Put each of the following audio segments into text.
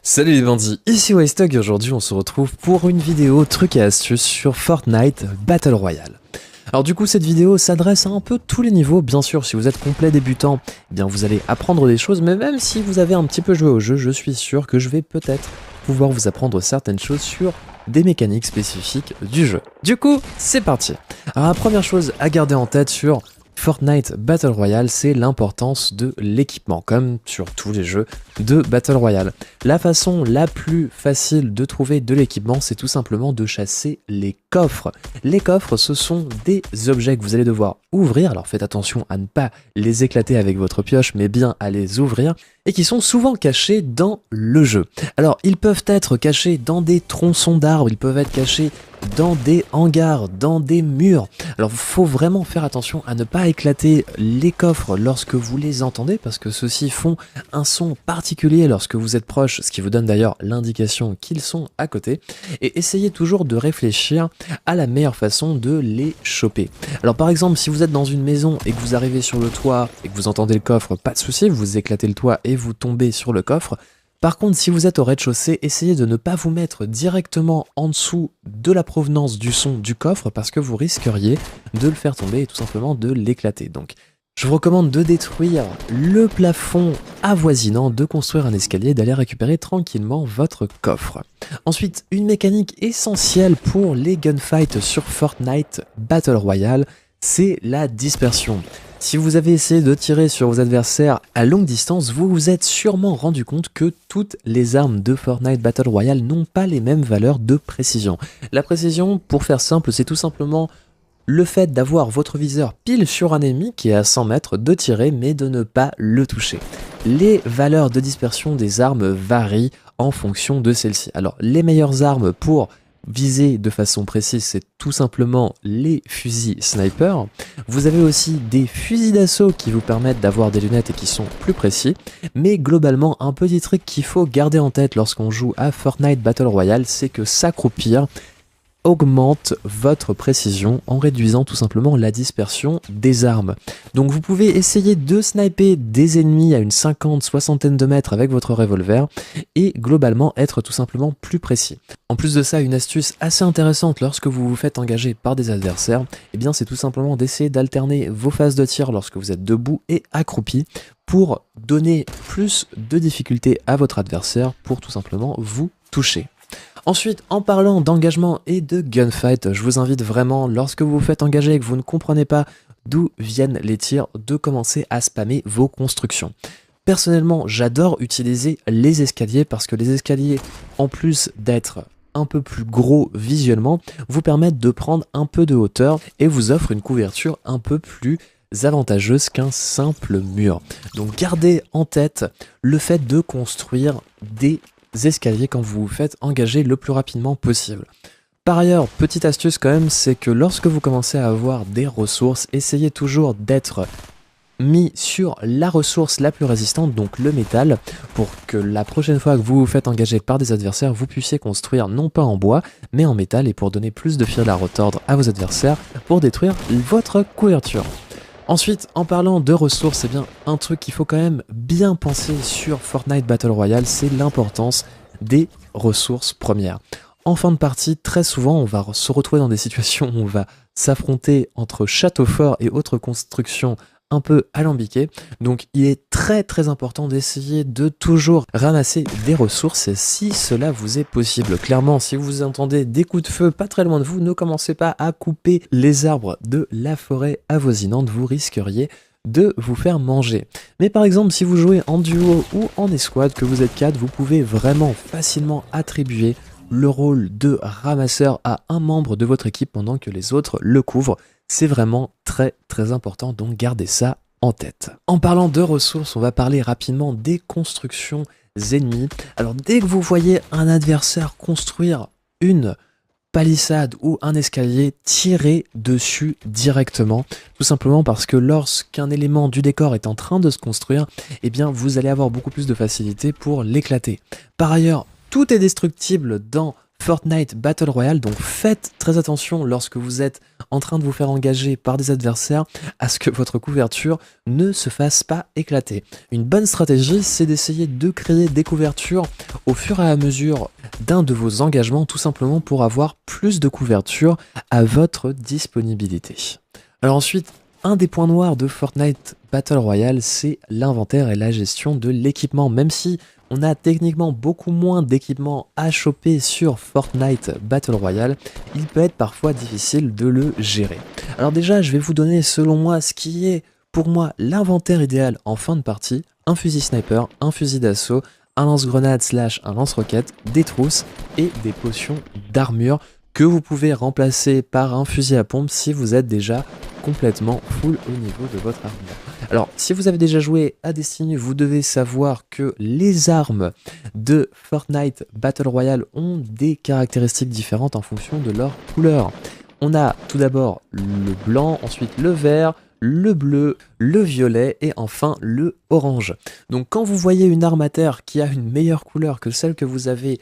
Salut les bandits, ici Wastog et aujourd'hui on se retrouve pour une vidéo trucs et astuces sur Fortnite Battle Royale. Alors du coup cette vidéo s'adresse à un peu tous les niveaux, bien sûr si vous êtes complet débutant, eh bien vous allez apprendre des choses, mais même si vous avez un petit peu joué au jeu, je suis sûr que je vais peut-être pouvoir vous apprendre certaines choses sur des mécaniques spécifiques du jeu. Du coup, c'est parti. Alors la première chose à garder en tête sur Fortnite Battle Royale, c'est l'importance de l'équipement, comme sur tous les jeux de Battle Royale. La façon la plus facile de trouver de l'équipement, c'est tout simplement de chasser les coffres. Les coffres, ce sont des objets que vous allez devoir ouvrir, alors faites attention à ne pas les éclater avec votre pioche, mais bien à les ouvrir, et qui sont souvent cachés dans le jeu. Alors, ils peuvent être cachés dans des tronçons d'arbres, ils peuvent être cachés dans des hangars, dans des murs. Alors il faut vraiment faire attention à ne pas éclater les coffres lorsque vous les entendez, parce que ceux-ci font un son particulier lorsque vous êtes proche, ce qui vous donne d'ailleurs l'indication qu'ils sont à côté, et essayez toujours de réfléchir à la meilleure façon de les choper. Alors par exemple, si vous êtes dans une maison et que vous arrivez sur le toit et que vous entendez le coffre, pas de souci, vous éclatez le toit et vous tombez sur le coffre. Par contre, si vous êtes au rez-de-chaussée, essayez de ne pas vous mettre directement en dessous de la provenance du son du coffre parce que vous risqueriez de le faire tomber et tout simplement de l'éclater. Donc, je vous recommande de détruire le plafond avoisinant, de construire un escalier, d'aller récupérer tranquillement votre coffre. Ensuite, une mécanique essentielle pour les gunfights sur Fortnite Battle Royale, c'est la dispersion. Si vous avez essayé de tirer sur vos adversaires à longue distance, vous vous êtes sûrement rendu compte que toutes les armes de Fortnite Battle Royale n'ont pas les mêmes valeurs de précision. La précision, pour faire simple, c'est tout simplement le fait d'avoir votre viseur pile sur un ennemi qui est à 100 mètres, de tirer mais de ne pas le toucher. Les valeurs de dispersion des armes varient en fonction de celles-ci. Alors les meilleures armes pour viser de façon précise, c'est tout simplement les fusils sniper. Vous avez aussi des fusils d'assaut qui vous permettent d'avoir des lunettes et qui sont plus précis. Mais globalement, un petit truc qu'il faut garder en tête lorsqu'on joue à Fortnite Battle Royale, c'est que s'accroupir augmente votre précision en réduisant tout simplement la dispersion des armes. Donc vous pouvez essayer de sniper des ennemis à une soixantaine de mètres avec votre revolver et globalement être tout simplement plus précis. En plus de ça, une astuce assez intéressante lorsque vous vous faites engager par des adversaires, eh bien c'est tout simplement d'essayer d'alterner vos phases de tir lorsque vous êtes debout et accroupi pour donner plus de difficulté à votre adversaire pour tout simplement vous toucher. Ensuite, en parlant d'engagement et de gunfight, je vous invite vraiment, lorsque vous vous faites engager et que vous ne comprenez pas d'où viennent les tirs, de commencer à spammer vos constructions. Personnellement, j'adore utiliser les escaliers parce que les escaliers, en plus d'être un peu plus gros visuellement, vous permettent de prendre un peu de hauteur et vous offrent une couverture un peu plus avantageuse qu'un simple mur. Donc gardez en tête le fait de construire des escaliers quand vous vous faites engager le plus rapidement possible. Par ailleurs, petite astuce quand même, c'est que lorsque vous commencez à avoir des ressources, essayez toujours d'être mis sur la ressource la plus résistante, donc le métal, pour que la prochaine fois que vous vous faites engager par des adversaires, vous puissiez construire non pas en bois, mais en métal, et pour donner plus de fil à retordre à vos adversaires pour détruire votre couverture. Ensuite, en parlant de ressources, eh bien, un truc qu'il faut quand même bien penser sur Fortnite Battle Royale, c'est l'importance des ressources premières. En fin de partie, très souvent, on va se retrouver dans des situations où on va s'affronter entre châteaux forts et autres constructions un peu alambiquées. Donc, il est très important d'essayer de toujours ramasser des ressources si cela vous est possible. Clairement, si vous entendez des coups de feu pas très loin de vous, ne commencez pas à couper les arbres de la forêt avoisinante, vous risqueriez de vous faire manger. Mais par exemple, si vous jouez en duo ou en escouade, que vous êtes 4, vous pouvez vraiment facilement attribuer le rôle de ramasseur à un membre de votre équipe pendant que les autres le couvrent. C'est vraiment très important, donc gardez ça en tête. En parlant de ressources, on va parler rapidement des constructions ennemies. Alors dès que vous voyez un adversaire construire une palissade ou un escalier, tirez dessus directement, tout simplement parce que lorsqu'un élément du décor est en train de se construire, eh bien vous allez avoir beaucoup plus de facilité pour l'éclater. Par ailleurs, tout est destructible dans Fortnite Battle Royale, donc faites très attention lorsque vous êtes en train de vous faire engager par des adversaires à ce que votre couverture ne se fasse pas éclater. Une bonne stratégie, c'est d'essayer de créer des couvertures au fur et à mesure d'un de vos engagements, tout simplement pour avoir plus de couverture à votre disponibilité. Alors ensuite, un des points noirs de Fortnite Battle Royale, c'est l'inventaire et la gestion de l'équipement, même si on a techniquement beaucoup moins d'équipements à choper sur Fortnite Battle Royale, il peut être parfois difficile de le gérer. Alors déjà, je vais vous donner selon moi ce qui est pour moi l'inventaire idéal en fin de partie: un fusil sniper, un fusil d'assaut, un lance-grenade / un lance-roquette, des trousses et des potions d'armure que vous pouvez remplacer par un fusil à pompe si vous êtes déjà complètement full au niveau de votre armure. Alors, si vous avez déjà joué à Destiny, vous devez savoir que les armes de Fortnite Battle Royale ont des caractéristiques différentes en fonction de leur couleur. On a tout d'abord le blanc, ensuite le vert, le bleu, le violet et enfin le orange. Donc quand vous voyez une arme à terre qui a une meilleure couleur que celle que vous avez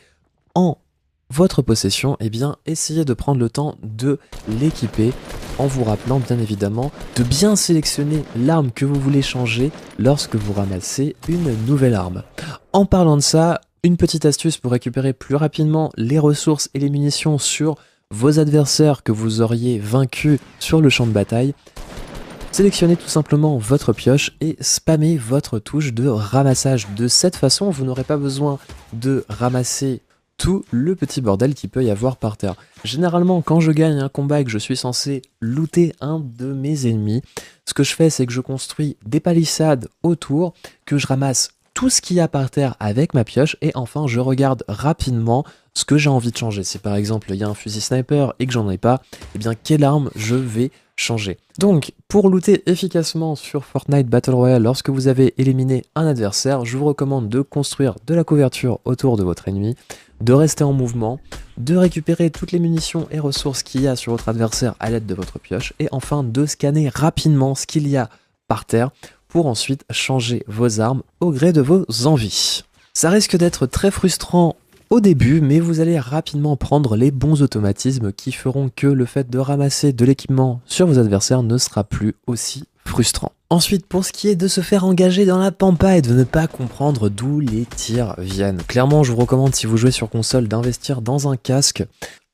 en votre possession, eh bien essayez de prendre le temps de l'équiper en vous rappelant bien évidemment de bien sélectionner l'arme que vous voulez changer lorsque vous ramassez une nouvelle arme. En parlant de ça, une petite astuce pour récupérer plus rapidement les ressources et les munitions sur vos adversaires que vous auriez vaincus sur le champ de bataille: sélectionnez tout simplement votre pioche et spammez votre touche de ramassage. De cette façon, vous n'aurez pas besoin de ramasser tout le petit bordel qu'il peut y avoir par terre. Généralement, quand je gagne un combat et que je suis censé looter un de mes ennemis, ce que je fais, c'est que je construis des palissades autour, que je ramasse tout ce qu'il y a par terre avec ma pioche, et enfin je regarde rapidement ce que j'ai envie de changer. Si par exemple il y a un fusil sniper et que j'en ai pas, eh bien quelle arme je vais changer. Donc pour looter efficacement sur Fortnite Battle Royale lorsque vous avez éliminé un adversaire, je vous recommande de construire de la couverture autour de votre ennemi, de rester en mouvement, de récupérer toutes les munitions et ressources qu'il y a sur votre adversaire à l'aide de votre pioche, et enfin de scanner rapidement ce qu'il y a par terre pour ensuite changer vos armes au gré de vos envies. Ça risque d'être très frustrant au début, mais vous allez rapidement prendre les bons automatismes qui feront que le fait de ramasser de l'équipement sur vos adversaires ne sera plus aussi frustrant. Ensuite, pour ce qui est de se faire engager dans la pampa et de ne pas comprendre d'où les tirs viennent, clairement je vous recommande, si vous jouez sur console, d'investir dans un casque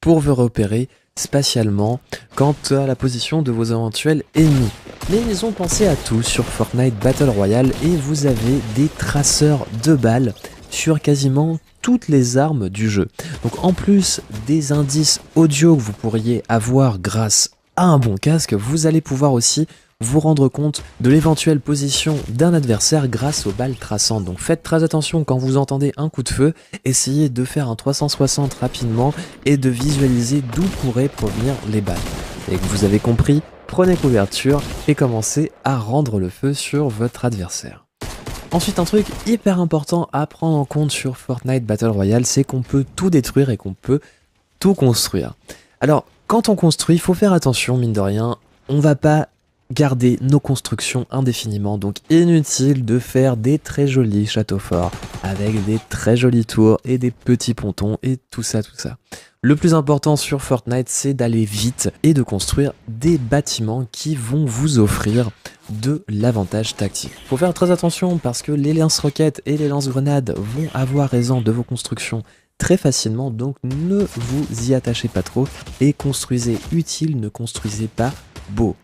pour vous repérer spatialement quant à la position de vos éventuels ennemis. Mais ils ont pensé à tout sur Fortnite Battle Royale et vous avez des traceurs de balles sur quasiment toutes les armes du jeu. Donc en plus des indices audio que vous pourriez avoir grâce à un bon casque, vous allez pouvoir aussi vous rendre compte de l'éventuelle position d'un adversaire grâce aux balles traçantes. Donc faites très attention quand vous entendez un coup de feu, essayez de faire un 360 rapidement et de visualiser d'où pourraient provenir les balles. Et que vous avez compris, prenez couverture et commencez à rendre le feu sur votre adversaire. Ensuite, un truc hyper important à prendre en compte sur Fortnite Battle Royale, c'est qu'on peut tout détruire et qu'on peut tout construire. Alors, quand on construit, il faut faire attention, mine de rien, on va pas garder nos constructions indéfiniment, donc inutile de faire des très jolis châteaux forts avec des très jolies tours et des petits pontons et tout ça. Le plus important sur Fortnite, c'est d'aller vite et de construire des bâtiments qui vont vous offrir de l'avantage tactique. Faut faire très attention parce que les lance-roquettes et les lance-grenades vont avoir raison de vos constructions très facilement, donc ne vous y attachez pas trop et construisez utile, ne construisez pas beau.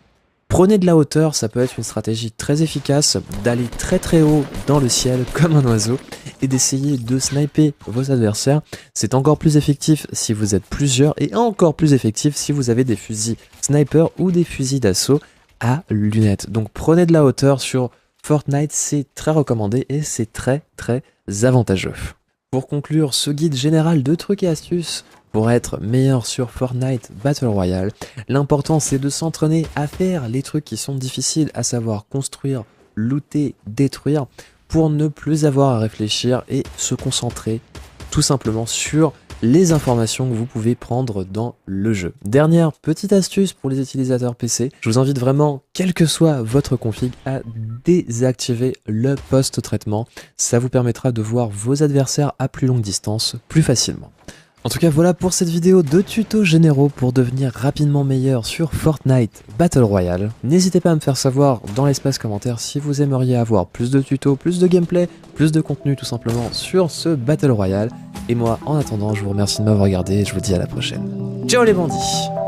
Prenez de la hauteur, ça peut être une stratégie très efficace, d'aller très haut dans le ciel comme un oiseau et d'essayer de sniper vos adversaires. C'est encore plus effectif si vous êtes plusieurs et encore plus effectif si vous avez des fusils sniper ou des fusils d'assaut à lunettes. Donc prenez de la hauteur sur Fortnite, c'est très recommandé et c'est très avantageux. Pour conclure ce guide général de trucs et astuces pour être meilleur sur Fortnite Battle Royale, l'important c'est de s'entraîner à faire les trucs qui sont difficiles, à savoir construire, looter, détruire, pour ne plus avoir à réfléchir et se concentrer tout simplement sur les informations que vous pouvez prendre dans le jeu. Dernière petite astuce pour les utilisateurs PC, je vous invite vraiment, quel que soit votre config, à désactiver le post-traitement. Ça vous permettra de voir vos adversaires à plus longue distance plus facilement. En tout cas voilà pour cette vidéo de tutos généraux pour devenir rapidement meilleur sur Fortnite Battle Royale. N'hésitez pas à me faire savoir dans l'espace commentaire si vous aimeriez avoir plus de tutos, plus de gameplay, plus de contenu tout simplement sur ce Battle Royale. Et moi en attendant je vous remercie de m'avoir regardé et je vous dis à la prochaine. Ciao les bandits!